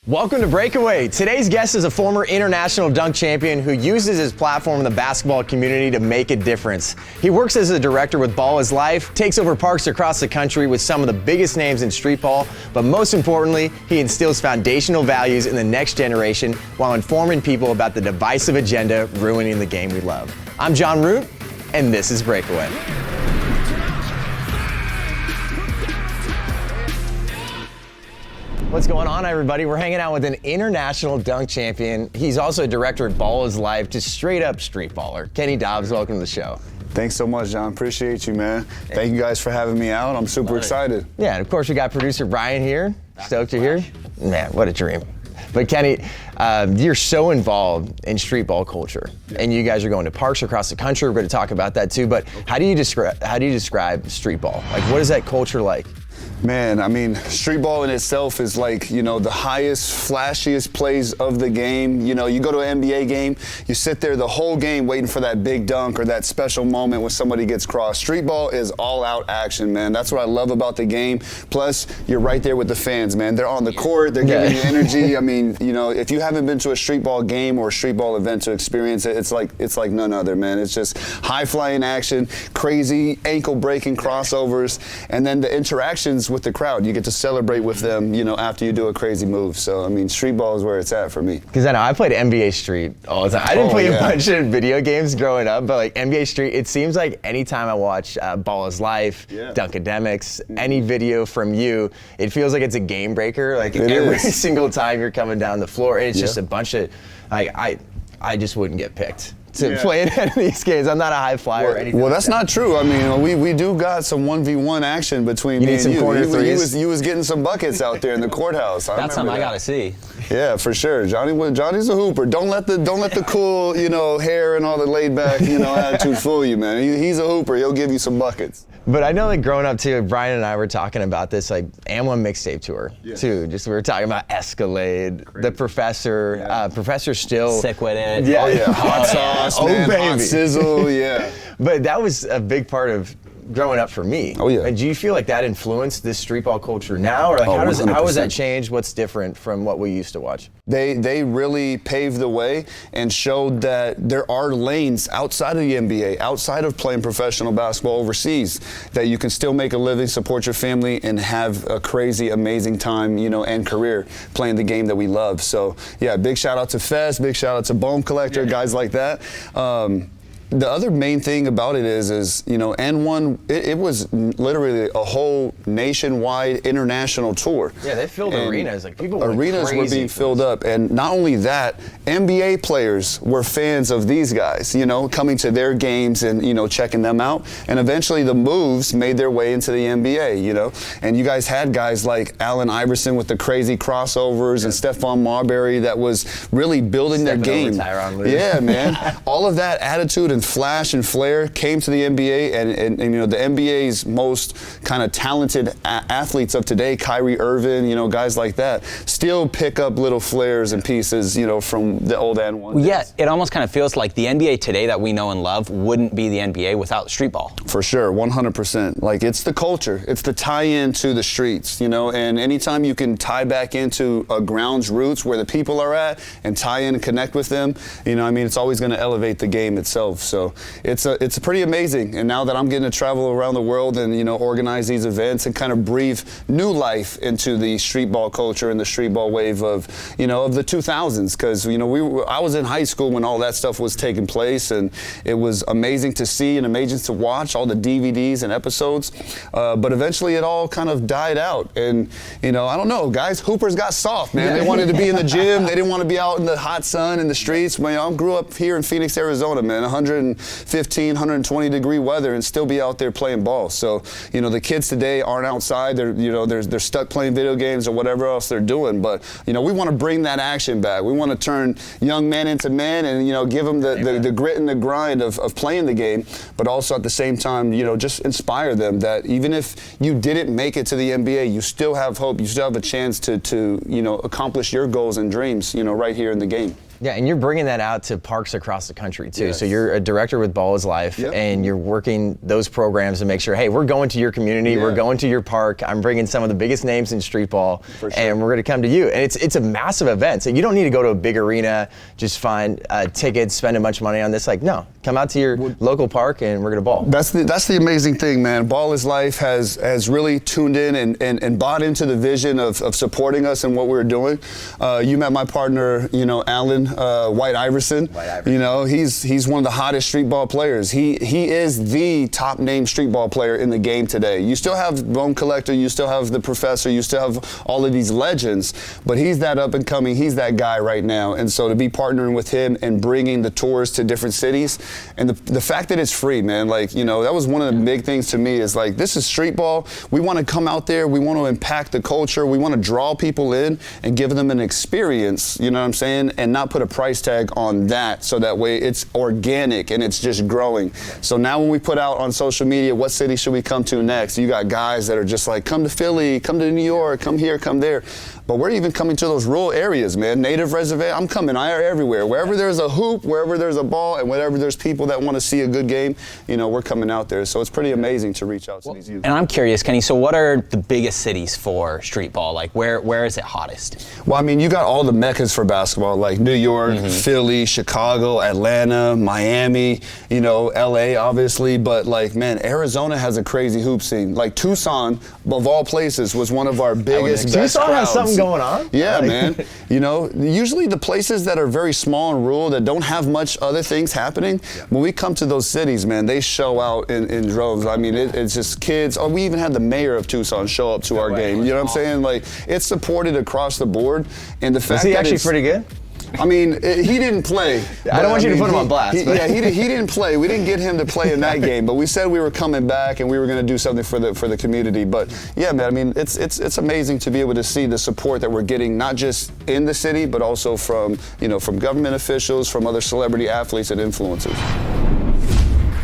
Welcome to Breakaway. Today's guest is a former international dunk champion who uses his platform in the basketball community to make a difference. He works as a director with Ball is Life, takes over parks across the country with some of the biggest names in street ball, but most importantly, he instills foundational values in the next generation while informing people about the divisive agenda ruining the game we love. I'm John Root, and this is Breakaway. What's going on, everybody? We're hanging out with an international dunk champion. He's also a director at Ball is Life, just straight up street baller. Kenny Dobbs, welcome to the show. Thanks so much, John. Appreciate you, man. Thank you guys for having me out. I'm super excited. Yeah, and of course we got producer Brian here. Stoked you're here. Man, what a dream. But Kenny, you're so involved in street ball culture, and you guys are going to parks across the country. We're going to talk about that too. But how do you describe street ball? Like, what is that culture like? Man, I mean, street ball in itself is like, you know, the highest, flashiest plays of the game. You know, you go to an NBA game, you sit there the whole game waiting for that big dunk or that special moment when somebody gets crossed. Street ball is all out action, man. That's what I love about the game. Plus, you're right there with the fans, man. They're on the court, they're giving you energy. I mean, you know, if you haven't been to a street ball game or a street ball event to experience it, it's like none other, man. It's just high flying action, crazy ankle breaking crossovers, and then the interactions with the crowd. You get to celebrate with them, you know, after you do a crazy move. So, I mean, street ball is where it's at for me. Because I know I played NBA Street all the time. I didn't play a bunch of video games growing up, but like NBA Street, it seems like anytime I watch Ball is Life, Dunkademics, any video from you, it feels like it's a game breaker. Like every single time you're coming down the floor, and it's just a bunch of, like, I just wouldn't get picked to play in any of these games. I'm not a high flyer or anything. Well, that's not true. I mean, we do got some 1v1 action between me and you. You was getting some buckets out there in the courthouse. That's something I gotta see. Yeah, for sure. Johnny's a hooper. Don't let the cool, you know, hair and all the laid back, you know, attitude fool you, man. He's a hooper. He'll give you some buckets. But I know, like, growing up too, Brian and I were talking about this, like, AM1 mixtape tour too. Just we were talking about Escalade, the Professor, Professor Still. Sick with it. Yeah, hot sauce, man, baby. hot sizzle, yeah. But that was a big part of growing up for me. Oh yeah. And do you feel like that influenced this street ball culture now, or like how has that changed? What's different from what we used to watch? They really paved the way and showed that there are lanes outside of the NBA, outside of playing professional basketball overseas, that you can still make a living, support your family, and have a crazy, amazing time, you know, and career playing the game that we love. So yeah, big shout out to Fest, big shout out to Bone Collector, guys like that. The other main thing about it is you know, N1, it was literally a whole nationwide international tour. Yeah, they filled arenas. Like, people were arenas were being filled up, and not only that, NBA players were fans of these guys, you know, coming to their games and, you know, checking them out. And eventually the moves made their way into the NBA, you know. And you guys had guys like Allen Iverson with the crazy crossovers and Stephon Marbury that was really building their game. Yeah, man. All of that attitude and flash and flair came to the NBA, and you know, the NBA's most kind of talented athletes of today, Kyrie Irving, you know, guys like that, still pick up little flares and pieces, you know, from the old N1 days. Yeah, it almost kind of feels like the NBA today that we know and love wouldn't be the NBA without street ball. For sure, 100%. Like, it's the culture, it's the tie-in to the streets, you know, and anytime you can tie back into a ground's roots where the people are at and tie in and connect with them, you know, I mean, it's always going to elevate the game itself. So it's pretty amazing. And now that I'm getting to travel around the world and, you know, organize these events and kind of breathe new life into the street ball culture and the street ball wave of, you know, of the 2000s. Because, you know, I was in high school when all that stuff was taking place, and it was amazing to see and amazing to watch all the DVDs and episodes. But eventually it all kind of died out. And, you know, I don't know, guys, hoopers got soft, man. They wanted to be in the gym. They didn't want to be out in the hot sun in the streets. Man, I grew up here in Phoenix, Arizona, man, 115, 120 degree weather, and still be out there playing ball. So, you know, the kids today aren't outside. They're, you know, they're stuck playing video games or whatever else they're doing. But, you know, we want to bring that action back. We want to turn young men into men and, you know, give them the grit and the grind of playing the game, but also at the same time, you know, just inspire them that even if you didn't make it to the NBA, you still have hope. You still have a chance to you know, accomplish your goals and dreams, you know, right here in the game. Yeah, and you're bringing that out to parks across the country too. Yes. So you're a director with Ball is Life, Yep. and you're working those programs to make sure, hey, we're going to your community, we're going to your park. I'm bringing some of the biggest names in street ball, For sure. and we're going to come to you. And it's a massive event, so you don't need to go to a big arena, just find tickets, spend a bunch of money on this. Like, no, come out to your local park, and we're going to ball. That's the amazing thing, man. Ball is Life has really tuned in and bought into the vision of supporting us and what we're doing. You met my partner, Alan White Iverson. He's one of the hottest street ball players. He is the top named street ball player in the game today. You still have Bone Collector, you still have the Professor, you still have all of these legends, but he's that up and coming. He's that guy right now. And so to be partnering with him and bringing the tours to different cities, and the fact that it's free, man, that was one of the big things to me is this is street ball. We want to come out there. We want to impact the culture. We want to draw people in and give them an experience, you know what I'm saying, and not put a price tag on that, so that way it's organic and it's just growing. So now when we put out on social media, what city should we come to next? You got guys that are just like, come to Philly, come to New York, come here, come there. But we're even coming to those rural areas, man. Native reservation, I'm coming everywhere. Wherever there's a hoop, wherever there's a ball, and wherever there's people that want to see a good game, we're coming out there. So it's pretty amazing to reach out to these youth. And I'm curious, Kenny, so what are the biggest cities for street ball? Like, where is it hottest? Well, I mean, you got all the meccas for basketball, like New York, Philly, Chicago, Atlanta, Miami, LA, obviously. But, Arizona has a crazy hoop scene. Like, Tucson, of all places, was one of our biggest, best Tucson crowds. has something going on? Yeah, man. Usually the places that are very small and rural that don't have much other things happening, when we come to those cities, man, they show out in droves. I mean, it's just kids. Oh, we even had the mayor of Tucson show up to our game. You know what I'm saying? It's supported across the board. And the fact Was he that actually pretty good? I mean, he didn't play. I don't want you to put him on blast. He didn't play. We didn't get him to play in that game, but we said we were coming back and we were going to do something for the community. But yeah, man, I mean, it's amazing to be able to see the support that we're getting, not just in the city, but also from government officials, from other celebrity athletes and influencers.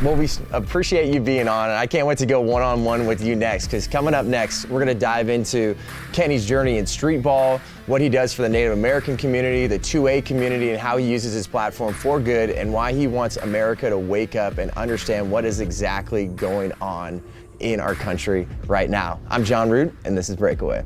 Well, we appreciate you being on, and I can't wait to go one-on-one with you next, because coming up next, we're going to dive into Kenny's journey in street ball, what he does for the Native American community, the 2A community, and how he uses his platform for good, and why he wants America to wake up and understand what is exactly going on in our country right now. I'm John Root, and this is Breakaway.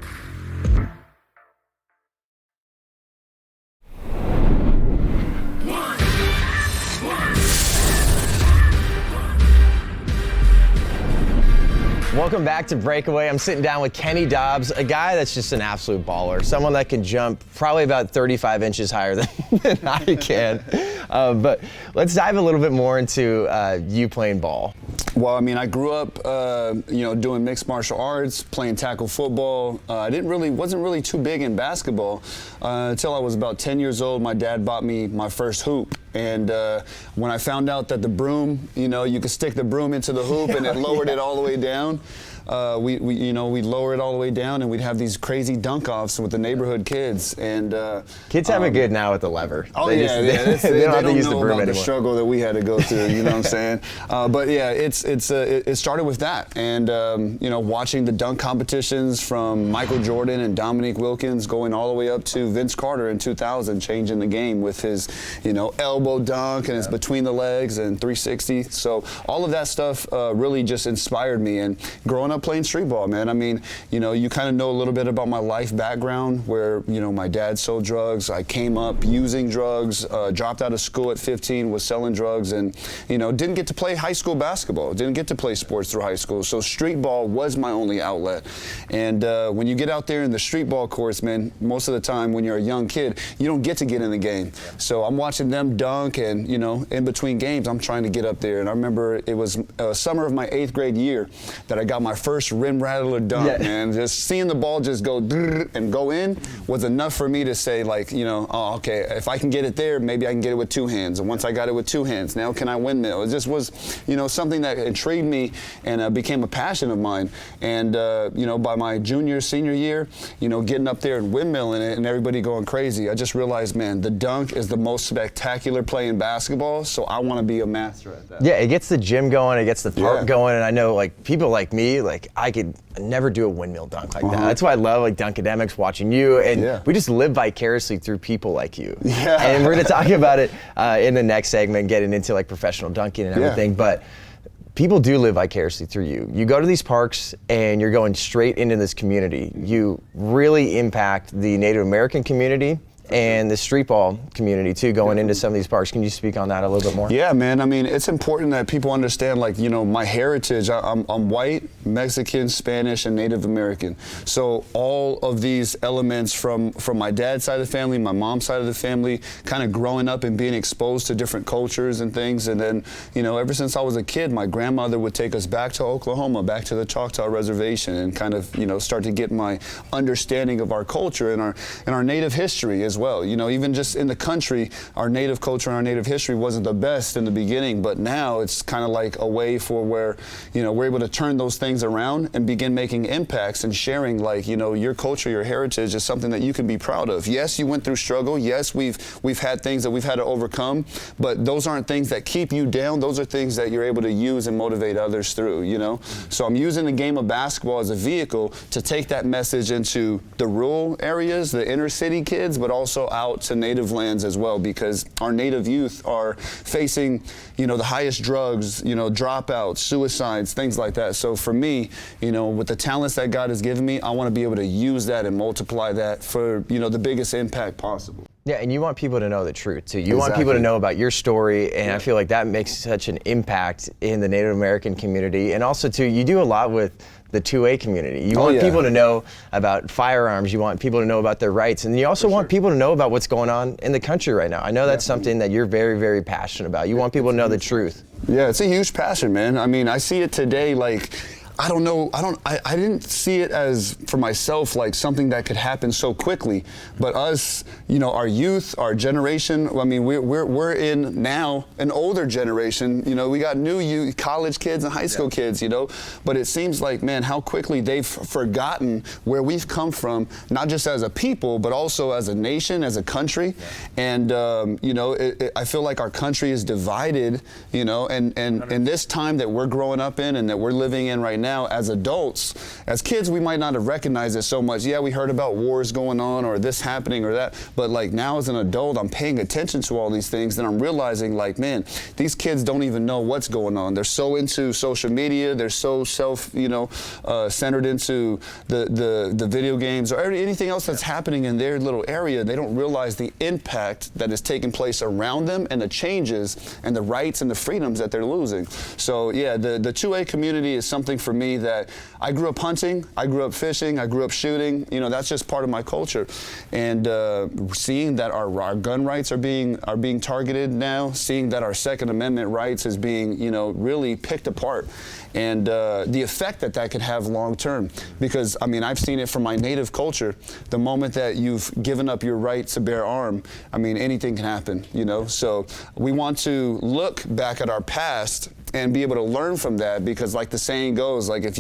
Welcome back to Breakaway. I'm sitting down with Kenny Dobbs, a guy that's just an absolute baller, someone that can jump probably about 35 inches higher than I can. But let's dive a little bit more into you playing ball. Well, I mean, I grew up, doing mixed martial arts, playing tackle football. I wasn't really too big in basketball until I was about 10 years old. My dad bought me my first hoop. And when I found out that the broom, you could stick the broom into the hoop and it lowered it all the way down. We'd lower it all the way down, and we'd have these crazy dunk-offs with the neighborhood kids. And kids have it good now with the lever. Oh, they don't have to use the broom about anymore. The struggle that we had to go through, you know what I'm saying? But yeah, it started with that, and watching the dunk competitions from Michael Jordan and Dominique Wilkins, going all the way up to Vince Carter in 2000, changing the game with his elbow dunk and his between the legs and 360. So all of that stuff really just inspired me. And growing up playing street ball, man, I mean, you kind of know a little bit about my life background, where my dad sold drugs. I came up using drugs, dropped out of school at 15, was selling drugs, and didn't get to play high school basketball, didn't get to play sports through high school. So street ball was my only outlet. And when you get out there in the street ball courts, man, most of the time when you're a young kid, you don't get to get in the game. So I'm watching them dunk, and in between games, I'm trying to get up there. And I remember it was summer of my 8th grade year that I got my first rim rattler dunk, man. Just seeing the ball just go and go in was enough for me to say, oh, okay, if I can get it there, maybe I can get it with two hands. And once I got it with two hands, now can I windmill? It just was, something that intrigued me and became a passion of mine. And, by my junior, senior year, getting up there and windmilling it and everybody going crazy, I just realized, man, the dunk is the most spectacular play in basketball, so I want to be a master at that. Yeah, it gets the gym going, it gets the park going, and I know, people like me, like, I could never do a windmill dunk like that. That's why I love like Dunkademics, watching you, and we just live vicariously through people like you. Yeah. And we're gonna talk about it in the next segment, getting into like professional dunking and everything. But people do live vicariously through you. You go to these parks and you're going straight into this community. You really impact the Native American community and the streetball community too, going into some of these parks. Can you speak on that a little bit more? Yeah, man. I mean, it's important that people understand, like, you know, my heritage. I'm white, Mexican, Spanish, and Native American. So all of these elements from my dad's side of the family, my mom's side of the family, kind of growing up and being exposed to different cultures and things. And then, you know, ever since I was a kid, my grandmother would take us back to Oklahoma, back to the Choctaw Reservation, and kind of, you know, start to get my understanding of our culture and our Native history as well. You know, even just in the country, our Native culture and our Native history wasn't the best in the beginning, but now it's kind of like a way for where, you know, we're able to turn those things around and begin making impacts and sharing, like, you know, your culture, your heritage is something that you can be proud of. Yes, you went through struggle. Yes, we've had things that we've had to overcome, but those aren't things that keep you down. Those are things that you're able to use and motivate others through, you know? So I'm using the game of basketball as a vehicle to take that message into the rural areas, the inner city kids, but also out to Native lands as well, because our Native youth are facing, you know, the highest drugs, you know, dropouts, suicides, things like that. So for me, you know, with the talents that God has given me, I want to be able to use that and multiply that for, you know, the biggest impact possible. Yeah, and you want people to know the truth too. You want people to know about your story, and I feel like that makes such an impact in the Native American community. And also too, you do a lot with the 2A community. You want people to know about firearms, you want people to know about their rights, and you also want people to know about what's going on in the country right now. I know that's something that you're very, very passionate about. You want people to know the truth. Yeah, it's a huge passion, man. I mean, I see it today, like, I don't know, I didn't see it as, for myself, like something that could happen so quickly. But us, you know, our youth, our generation, I mean, we're in now an older generation. You know, we got new youth, college kids and high school kids, you know. But it seems like, man, how quickly they've forgotten where we've come from, not just as a people, but also as a nation, as a country. And, you know, I feel like our country is divided, you know, and in this time that we're growing up in and that we're living in right now, as adults, as kids, we might not have recognized it so much. Yeah, we heard about wars going on or this happening or that, but like now as an adult, I'm paying attention to all these things, and I'm realizing, like, man, these kids don't even know what's going on. They're so into social media, they're so centered into the video games or anything else that's happening in their little area. They don't realize the impact that is taking place around them and the changes and the rights and the freedoms that they're losing. So yeah, the 2A community is something for me that I grew up hunting, I grew up fishing, I grew up shooting. You know, that's just part of my culture. And seeing that our gun rights are being targeted now, seeing that our Second Amendment rights is being, you know, really picked apart, and the effect that could have long term. Because I mean, I've seen it from my Native culture. The moment that you've given up your right to bear arm, I mean, anything can happen. You know, so we want to look back at our past and be able to learn from that, because like the saying goes, like if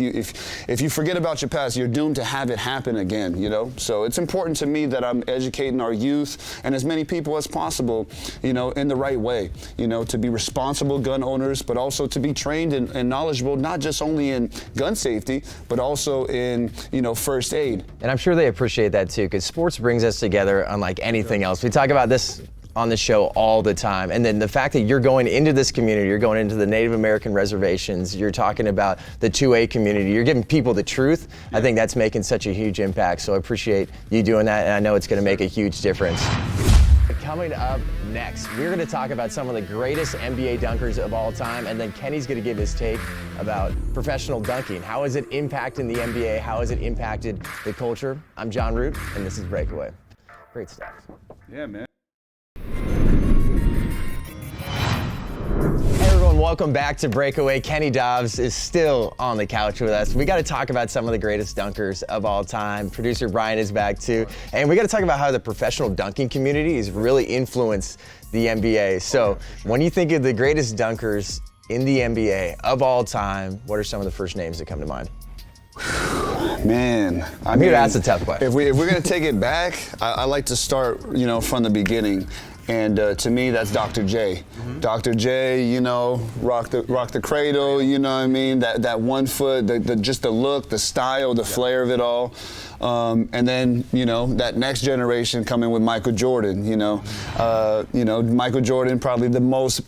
you forget about your past, you're doomed to have it happen again, you know? So it's important to me that I'm educating our youth and as many people as possible, you know, in the right way, you know, to be responsible gun owners, but also to be trained and knowledgeable, not just only in gun safety, but also in, you know, first aid. And I'm sure they appreciate that too, because sports brings us together unlike anything else. We talk about this on the show all the time. And then the fact that you're going into this community, you're going into the Native American reservations, you're talking about the 2A community, you're giving people the truth. I think that's making such a huge impact. So I appreciate you doing that, and I know it's gonna make a huge difference. Coming up next, we're gonna talk about some of the greatest NBA dunkers of all time, and then Kenny's gonna give his take about professional dunking. How is it impacting the NBA? How has it impacted the culture? I'm John Root, and this is Breakaway. Great stuff. Yeah, man. Hey everyone, welcome back to Breakaway. Kenny Dobbs is still on the couch with us. We got to talk about some of the greatest dunkers of all time. Producer Brian is back too. And we got to talk about how the professional dunking community has really influenced the NBA. So when you think of the greatest dunkers in the NBA of all time, what are some of the first names that come to mind? Man, I'm here to ask a tough question. If we're going to take it back, I like to start, from the beginning. And to me, that's Dr. J. Mm-hmm. Dr. J, rock the cradle, you know what I mean? That 1 foot, just the look, the style, the flair of it all. And then, that next generation coming with Michael Jordan, Michael Jordan, probably the most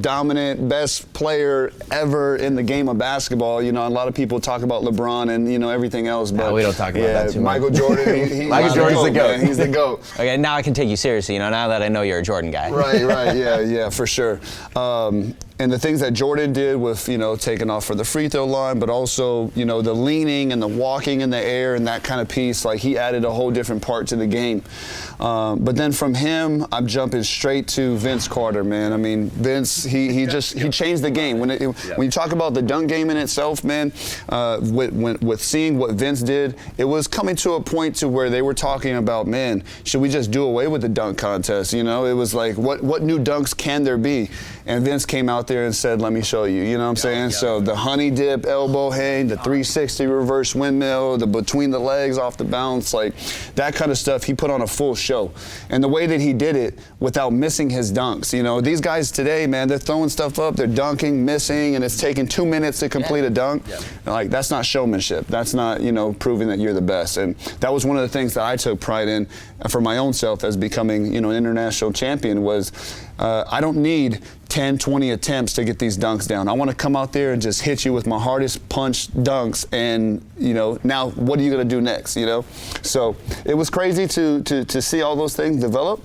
dominant, best player ever in the game of basketball. A lot of people talk about LeBron and, everything else. But we don't talk about that too much. Michael Jordan, he's Michael Jordan's the GOAT. Man. He's the GOAT. Okay, now I can take you seriously, now that I know you're a Jordan guy. Right, yeah, for sure. And the things that Jordan did with, taking off for the free throw line, but also, the leaning and the walking in the air and that kind of piece, like he added a whole different part to the game. But then from him, I'm jumping straight to Vince Carter, man. I mean, Vince, he changed the game. When you talk about the dunk game in itself, man, with seeing what Vince did, it was coming to a point to where they were talking about, man, should we just do away with the dunk contest? It was like, what new dunks can there be? And Vince came out there and said, let me show you, you know what I'm saying? Yeah. So the honey dip, elbow hang, the 360 reverse windmill, the between the legs off the bounce, like that kind of stuff, he put on a full show. And the way that he did it without missing his dunks, these guys today, man, they're throwing stuff up, they're dunking, missing, and it's taking 2 minutes to complete a dunk. Yeah. Like, that's not showmanship. That's not, proving that you're the best. And that was one of the things that I took pride in for my own self as becoming, an international champion was I don't need 10, 20 attempts to get these dunks down. I want to come out there and just hit you with my hardest punch dunks and, now what are you going to do next, So it was crazy to see all those things develop.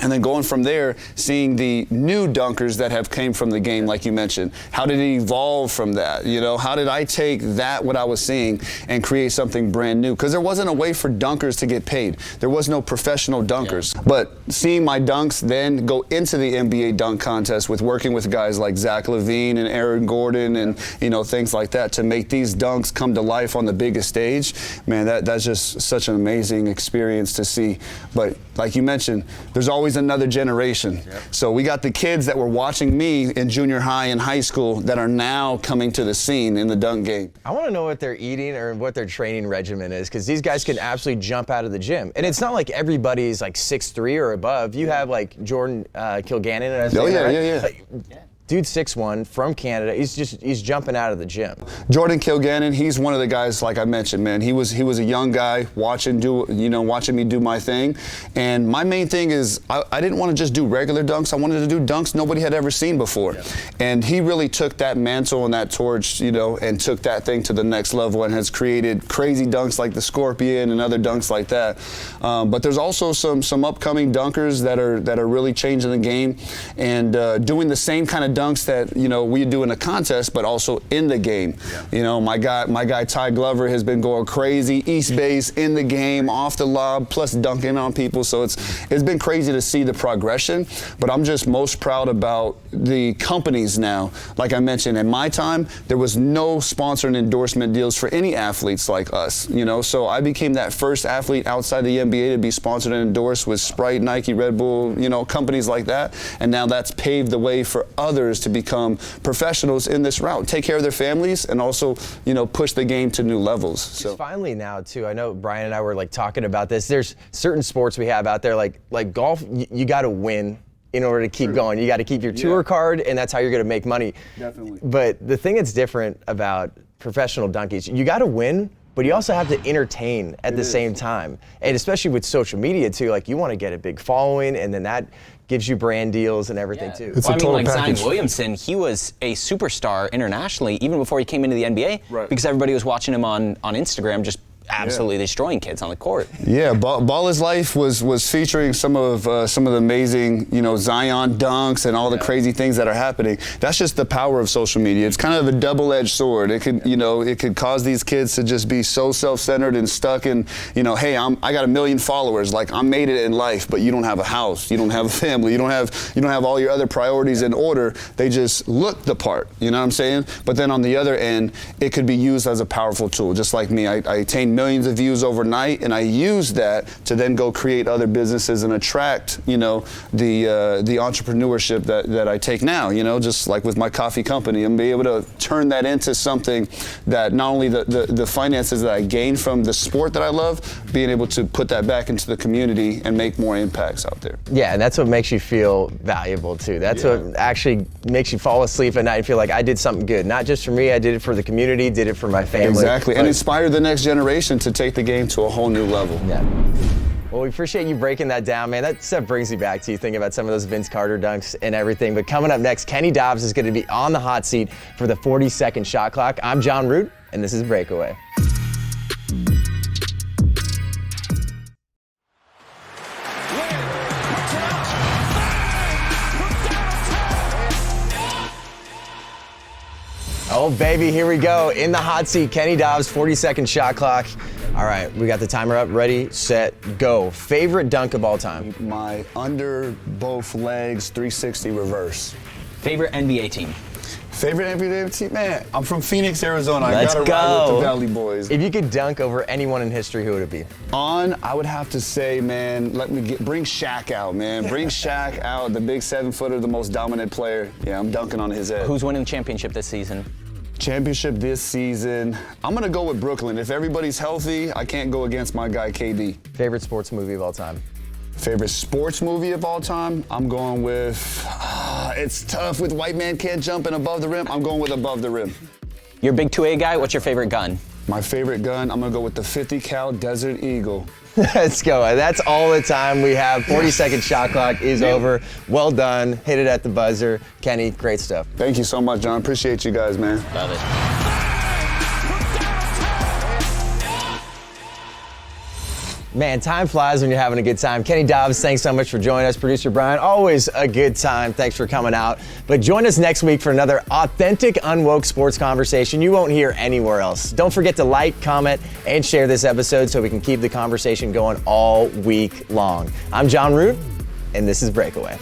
And then going from there, seeing the new dunkers that have came from the game, like you mentioned. How did it evolve from that? How did I take that, what I was seeing, and create something brand new? Because there wasn't a way for dunkers to get paid. There was no professional dunkers. Yeah. But seeing my dunks then go into the NBA dunk contest with working with guys like Zach LaVine and Aaron Gordon and, things like that to make these dunks come to life on the biggest stage, man, that's just such an amazing experience to see. But like you mentioned, there's always another generation. Yep. So we got the kids that were watching me in junior high and high school that are now coming to the scene in the dunk game. I want to know what they're eating or what their training regimen is, because these guys can absolutely jump out of the gym. And it's not like everybody's like 6'3" or above. You have like Jordan Kilgannon. Oh, yeah, right? yeah. Like, dude's 6'1", from Canada. He's jumping out of the gym. Jordan Kilgannon, he's one of the guys, like I mentioned, man. He was a young guy watching me do my thing. And my main thing is I didn't want to just do regular dunks. I wanted to do dunks nobody had ever seen before. Yeah. And he really took that mantle and that torch, and took that thing to the next level and has created crazy dunks like the Scorpion and other dunks like that. But there's also some upcoming dunkers that are really changing the game and doing the same kind of dunks that we do in a contest, but also in the game. Yeah. My guy Ty Glover has been going crazy, East Base in the game, off the lob, plus dunking on people. So it's been crazy to see the progression. But I'm just most proud about the companies now. Like I mentioned, in my time, there was no sponsor and endorsement deals for any athletes like us. So I became that first athlete outside the NBA to be sponsored and endorsed with Sprite, Nike, Red Bull, companies like that. And now that's paved the way for others to become professionals in this route, take care of their families, and also, push the game to new levels. So finally now too, I know Brian and I were like talking about this. There's certain sports we have out there, like golf. You got to win in order to keep going. You got to keep your tour card, and that's how you're going to make money. Definitely. But the thing that's different about professional dunkies, you got to win, but you also have to entertain at the same time. And especially with social media too, like you want to get a big following, and then that gives you brand deals and everything too. It's a total package. Zion Williamson, he was a superstar internationally even before he came into the NBA, because everybody was watching him on Instagram just absolutely destroying kids on the court. Yeah, Ball is Life was featuring some of the amazing, Zion dunks and all the crazy things that are happening. That's just the power of social media. It's kind of a double-edged sword. It could, it could cause these kids to just be so self-centered and stuck in, hey, I got 1 million followers, like I made it in life, but you don't have a house, you don't have a family, you don't have all your other priorities in order. They just look the part, you know what I'm saying? But then on the other end, it could be used as a powerful tool. Just like me, I attained millions of views overnight, and I use that to then go create other businesses and attract, the entrepreneurship that I take now, just like with my coffee company. I'm be able to turn that into something that not only the finances that I gain from the sport that I love, being able to put that back into the community and make more impacts out there. Yeah, and that's what makes you feel valuable too. That's what actually makes you fall asleep at night and feel like I did something good. Not just for me, I did it for the community, did it for my family. Exactly, and inspire the next generation to take the game to a whole new level. Yeah. Well, we appreciate you breaking that down, man. That stuff brings me back to you thinking about some of those Vince Carter dunks and everything. But coming up next, Kenny Dobbs is going to be on the hot seat for the 40-second shot clock. I'm John Root, and this is Breakaway. Oh, baby, here we go. In the hot seat, Kenny Dobbs, 40-second shot clock. All right, we got the timer up. Ready, set, go. Favorite dunk of all time? My under both legs 360 reverse. Favorite NBA team? Favorite NBA team? Man, I'm from Phoenix, Arizona. Let's I gotta ride with go. the Valley Boys. If you could dunk over anyone in history, who would it be? I would have to say, man, bring Shaq out, man. Bring Shaq out, the big 7-footer, the most dominant player. Yeah, I'm dunking on his head. Who's winning the championship this season? Championship this season, I'm gonna go with Brooklyn. If everybody's healthy, I can't go against my guy KD. Favorite sports movie of all time? Favorite sports movie of all time? I'm going with, it's tough with White Man Can't Jump and Above the Rim. I'm going with Above the Rim. You're a big 2A guy. What's your favorite gun? My favorite gun, I'm gonna go with the 50 cal Desert Eagle. Let's go. That's all the time we have. 40-second shot clock is over. Well done. Hit it at the buzzer. Kenny, great stuff. Thank you so much, John. Appreciate you guys, man. Love it. Man, time flies when you're having a good time. Kenny Dobbs, thanks so much for joining us. Producer Brian, always a good time. Thanks for coming out. But join us next week for another authentic, unwoke sports conversation you won't hear anywhere else. Don't forget to like, comment, and share this episode so we can keep the conversation going all week long. I'm John Root, and this is Breakaway.